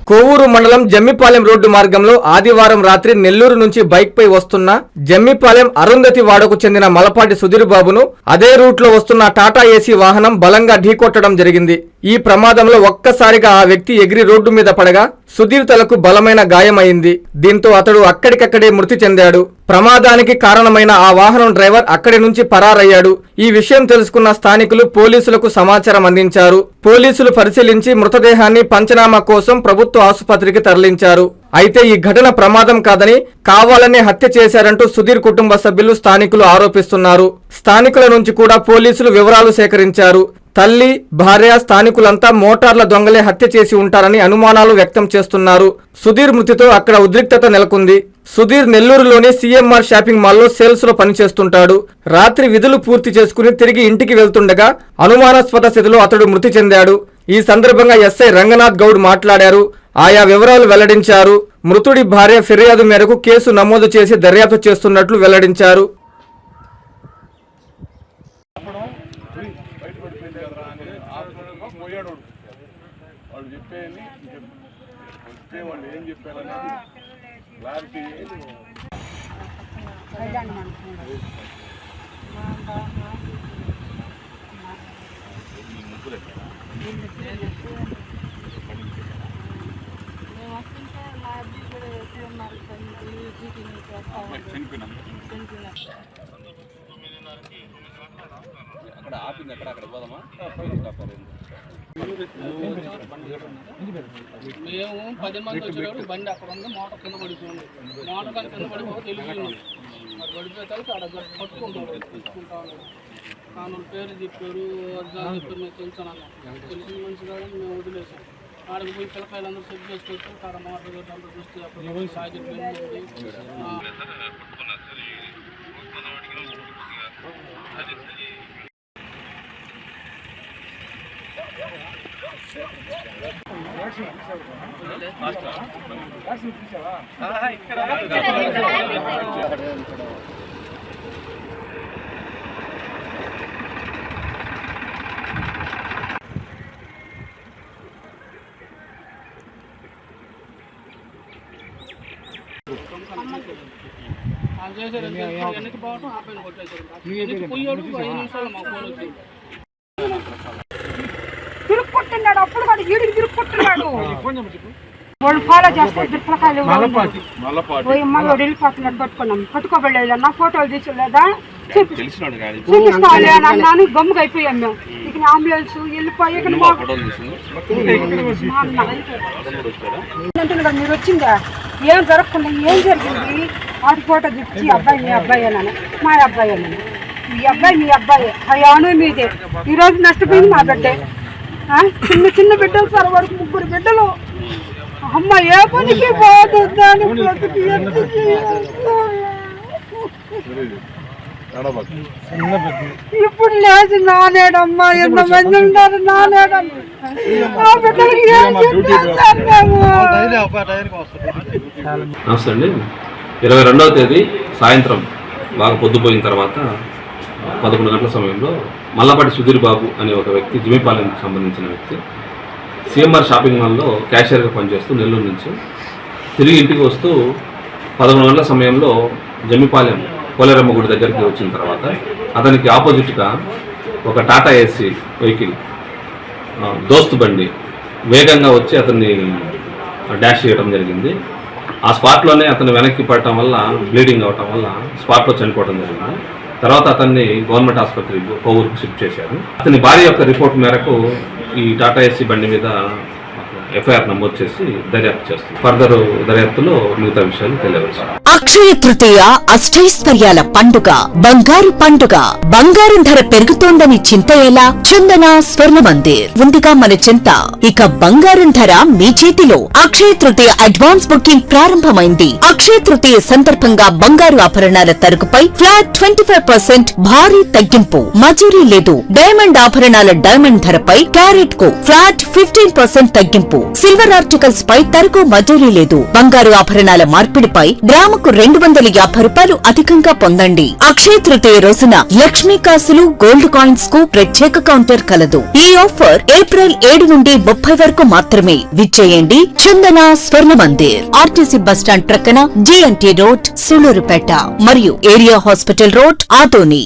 కోవూరు మండలం జమ్మిపాలెం రోడ్డు మార్గంలో ఆదివారం రాత్రి నెల్లూరు నుంచి బైక్ పై వస్తున్న జమ్మిపాలెం అరుంధతి వాడకు చెందిన మలపాటి సుధీర్ బాబును అదే రూట్ లో వస్తున్న టాటా ఏసీ వాహనం బలంగా ఢీకొట్టడం జరిగింది. ఈ ప్రమాదంలో ఒక్కసారిగా ఆ వ్యక్తి ఎగిరి రోడ్డు మీద పడగా సుధీర్ తలకు బలమైన గాయమైంది. దీంతో అతడు అక్కడికక్కడే మృతి చెందాడు. ప్రమాదానికి కారణమైన ఆ వాహనం డ్రైవర్ అక్కడి నుంచి పరారయ్యాడు. ఈ విషయం తెలుసుకున్న స్థానికులు పోలీసులకు సమాచారం అందించారు. పోలీసులు పరిశీలించి మృతదేహాన్ని పంచనామా కోసం ప్రభుత్వ ఆసుపత్రికి తరలించారు. అయితే ఈ ఘటన ప్రమాదం కాదని కావాలనే హత్య చేశారంటూ సుధీర్ కుటుంబ సభ్యులు స్థానికులు ఆరోపిస్తున్నారు. స్థానికుల నుంచి కూడా పోలీసులు వివరాలు సేకరించారు. తల్లి, భార్య, స్థానికులంతా మోటార్ల దొంగలే హత్య చేసి ఉంటారని అనుమానాలు వ్యక్తం చేస్తున్నారు. సుధీర్ మృతితో అక్కడ ఉద్రిక్తత నెలకొంది. సుధీర్ నెల్లూరులోని సిఎంఆర్ షాపింగ్ మాల్లో సేల్స్ లో పనిచేస్తుంటాడు. రాత్రి విధులు పూర్తి చేసుకుని తిరిగి ఇంటికి వెళ్తుండగా అనుమానాస్పద స్థితిలో అతడు మృతి చెందాడు. ఈ సందర్భంగా ఎస్ఐ రంగనాథ్ గౌడ్ మాట్లాడారు. ఆయా వివరాలు వెల్లడించారు. మృతుడి భార్య ఫిర్యాదు మేరకు కేసు నమోదు చేసి దర్యాప్తు చేస్తున్నట్లు వెల్లడించారు. అక్కడ ఆపింది అక్కడ పోదామా? మేము 10 మంది వచ్చేటప్పుడు బండి అక్కడ ఉంది, మోటార్ కింద పడిపోయింది. మోటార్ కానీ కింద పడిపోతే తెలియదు. పడిపోయేసరికి అక్కడ పట్టుకుంటాడు. వాళ్ళు పేరు చెప్పారు, అర్థాలు చెప్పారు. మేము తెలుసాను అన్న తెలిసిన మనిషి కాదు. మేము వదిలేసాం. ఆడికి పోయి పిల్లకాయలందరూ సెట్ చేసుకొచ్చి అక్కడ మోటార్ అందరూ చూస్తే అప్పుడు సాగిపోయింది. వెనక్కి పోవటం ఆపైన కొట్టేశారు. పోయాడు 5 నిమిషాలు మా ఫోన్ వచ్చింది. తిరుక్కుంటున్నాడు. అప్పుడు కూడా ఈడికి తిరుక్కుంటున్నాడు. వాళ్ళు ఫాలో చేస్తే దుర్పలకాయలు వెళ్ళిపోతున్నాడు. పట్టుకోబడలేదు. నా ఫోటోలు తీసుకోలేదా చూపిస్తాలే అని అన్నాను. గమ్ముగా అయిపోయాం మేము. ఇక అంబులెన్స్ వెళ్ళిపోయి మీరు వచ్చిందా ఏం జరగకుండా ఏం జరిగింది? వాటి ఫోటో తెచ్చి అబ్బాయి మీ అబ్బాయి అని మా అబ్బాయి అని ఈ అబ్బాయి మీ అబ్బాయి అయ్యాను మీదే. ఈరోజు నష్టపోయింది మా బిడ్డే. చిన్న చిన్న బిడ్డలు సార్, వరకు 3 బిడ్డలు. అమ్మ ఏ పనికి పోతుందని ఇప్పుడు లేదు. నానేడమ్మా ఎంతమంది ఉంటారు? నానేడమ్మా నమస్తే అండి. 22వ తేదీ సాయంత్రం బాగా పొద్దుపోయిన తర్వాత 11 గంటల సమయంలో మల్లపాటి సుధీర్ బాబు అనే ఒక వ్యక్తి, జమ్మిపాలెంకి సంబంధించిన వ్యక్తి, సిఎంఆర్ షాపింగ్ మాల్లో క్యాషియర్గా పనిచేస్తూ నెల్లూరు నుంచి తిరిగి ఇంటికి వస్తూ 11 గంటల సమయంలో జమ్మిపాలెం పోలేరమ్మ గుడి దగ్గరికి వచ్చిన తర్వాత అతనికి ఆపోజిట్గా ఒక టాటా ఏసీ వెహికల్ దోస్తు బండి వేగంగా వచ్చి అతన్ని డాష్ చేయడం జరిగింది. ఆ స్పాట్లోనే అతను వెనక్కి పడటం వల్ల బ్లీడింగ్ అవటం వల్ల స్పాట్లో చనిపోవడం జరిగింది. తర్వాత అతన్ని గవర్నమెంట్ ఆసుపత్రి కోవూరుకు షిఫ్ట్ చేశారు. అతని భార్య యొక్క రిపోర్ట్ మేరకు ఈ టాటా ఏసీ బండి మీద ఎఫ్ఐఆర్ నమోదు చేసి దర్యాప్తు చేస్తుంది. ఫర్దర్ దర్యాప్తులో మిగతా విషయాలు తెలియవచ్చు. అక్షయ తృతీయ అష్టైశ్వర్యాల పండుగ, బంగారు పండుగ. బంగారం ధర పెరుగుతోందని చింత ఎలా? చందన స్వర్ణ మందిర్ ఉందిగా మన చింత. ఇక బంగారం ధర మీ చేతిలో. అక్షయ తృతీయ అడ్వాన్స్ బుకింగ్ ప్రారంభమైంది. అక్షయ తృతీయ సందర్భంగా బంగారు ఆభరణాల తరుగుపై ఫ్లాట్ 25% భారీ తగ్గింపు. మజూరీ లేదు. డైమండ్ ఆభరణాల డైమండ్ ధరపై క్యారెట్ కు ఫ్లాట్ 15% తగ్గింపు. సిల్వర్ ఆర్టికల్స్ పై తరుగు మజూరీ లేదు. బంగారు ఆభరణాల మార్పిడిపై గ్రాముకు గ్రాముకు 250 రూపాయలు అధికంగా పొందండి. అక్షయ తృతీయ రోజున లక్ష్మీ కాసులు, గోల్డ్ కాయిన్స్ కు ప్రత్యేక కౌంటర్ కలదు. ఈ ఆఫర్ ఏప్రిల్ 7 నుండి 30 వరకు మాత్రమే. విచ్చేయండి చందన స్వర్ణ మందిర్, ఆర్టీసీ బస్టాండ్ ప్రక్కన, GNT రోడ్, సూలూరుపేట మరియు ఏరియా హాస్పిటల్ రోడ్, ఆదోని.